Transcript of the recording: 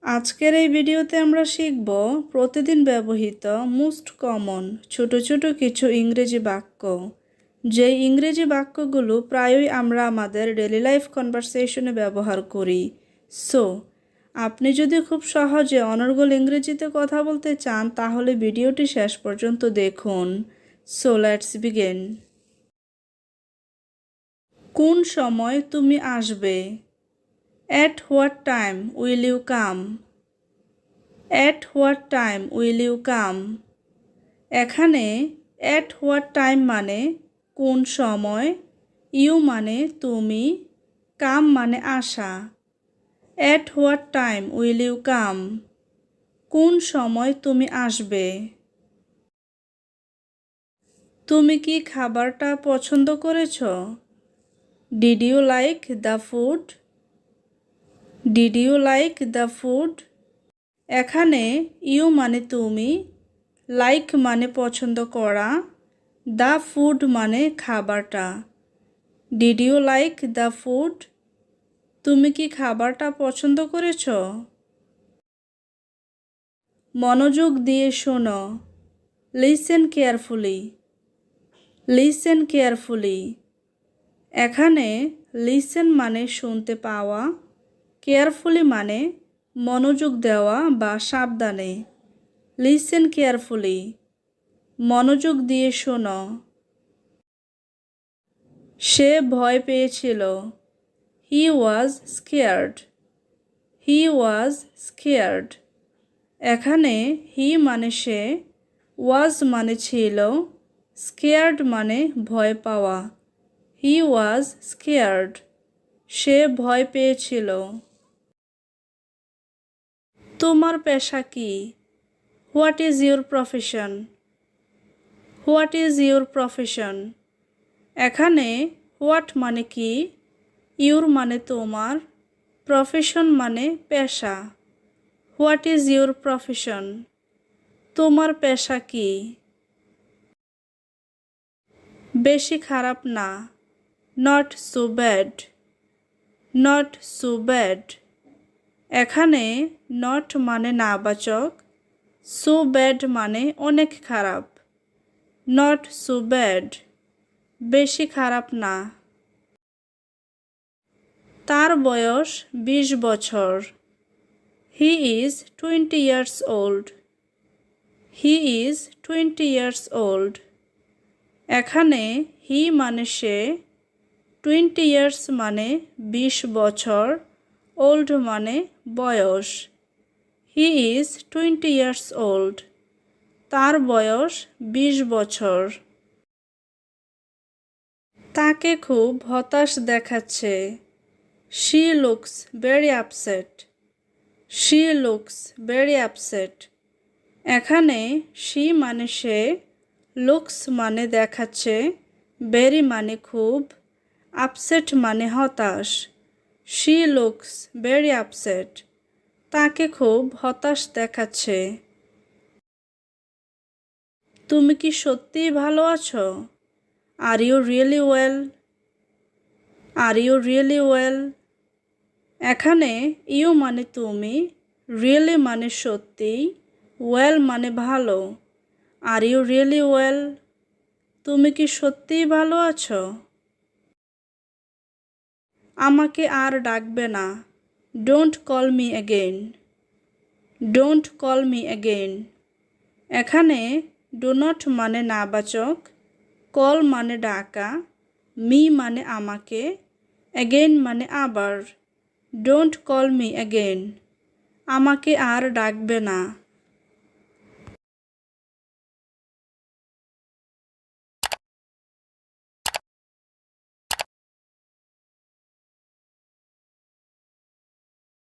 আজকের এই ভিডিওতে আমরা শিখব প্রতিদিন ব্যবহৃত মোস্ট কমন ছোট ছোট কিছু ইংরেজি বাক্য, যেই ইংরেজি বাক্যগুলো প্রায়ই আমরা আমাদের ডেইলি লাইফ কনভারসেশনে ব্যবহার করি। সো আপনি যদি খুব সহজে অনর্গল ইংরেজিতে কথা বলতে চান তাহলে ভিডিওটি শেষ পর্যন্ত দেখুন। So let's begin. কোন সময় তুমি আসবে? At what time will you come? At what time will you come? এখানে at what time মানে কোন সময়, you মানে তুমি, come মানে আসা। At what time will you come? কোন সময় তুমি আসবে? তুমি কি খাবারটা পছন্দ করেছো? Did you like the food? Did you like the food? এখানে ইউ মানে তুমি, লাইক মানে পছন্দ করা, দ্য ফুড মানে খাবারটা। Did you like the food? তুমি কি খাবারটা পছন্দ করেছ? মনোযোগ দিয়ে শোনো। Listen carefully. Listen carefully. এখানে লিসেন মানে শুনতে পাওয়া, কেয়ারফুলি মানে মনোযোগ দেওয়া বা সাবধানে। Listen carefully. মনোযোগ দিয়ে শোনো। সে ভয় পেয়েছিল। He was scared. He was scared. এখানে হি মানে সে, ওয়াজ মানে ছিল, স্কেয়ার্ড মানে ভয় পাওয়া। হি ওয়াজ স্কেয়ার্ড। সে ভয় পেয়েছিল। তোমার পেশা কি? What is your profession? What is your profession? এখানে হোয়াট মানে কি, ইউর মানে তোমার, প্রফেশন মানে পেশা। What is your profession? তোমার পেশা কি? বেশি খারাপ না। Not so bad. Not so bad. এখানে নট মানে নাবাচক, সো ব্যাড মানে অনেক খারাপ। Not so bad. বেশি খারাপ না। তার বয়স 20 বছর। He is 20 years old. He is 20 years old. এখানে হি মানে সে, 20 years মানে 20 বছর, ওল্ড মানে বয়স। He is 20 years old. তার বয়স 20 বছর। তাকে খুব হতাশ দেখাচ্ছে। She looks very upset. She looks very upset. এখানে she মানে সে, looks মানে দেখাচ্ছে, very মানে খুব, upset মানে হতাশ। She looks very upset. তাকে খুব হতাশ দেখাচ্ছে। তুমি কি সত্যিই ভালো আছো? Are you really well? Are you really well? এখানে ইউ মানে তুমি, রিয়েলি মানে সত্যি, ওয়েল মানে ভালো। Are you really well? তুমি কি সত্যিই ভালো আছো? আমাকে আর ডাকবে না। Don't call me again. Don't call me again. এখানে ডো নট মানে নাবাচক, কল মানে ডাকা, মি মানে আমাকে, অ্যাগেইন মানে আবার। Don't call me again. আমাকে আর ডাকবে না।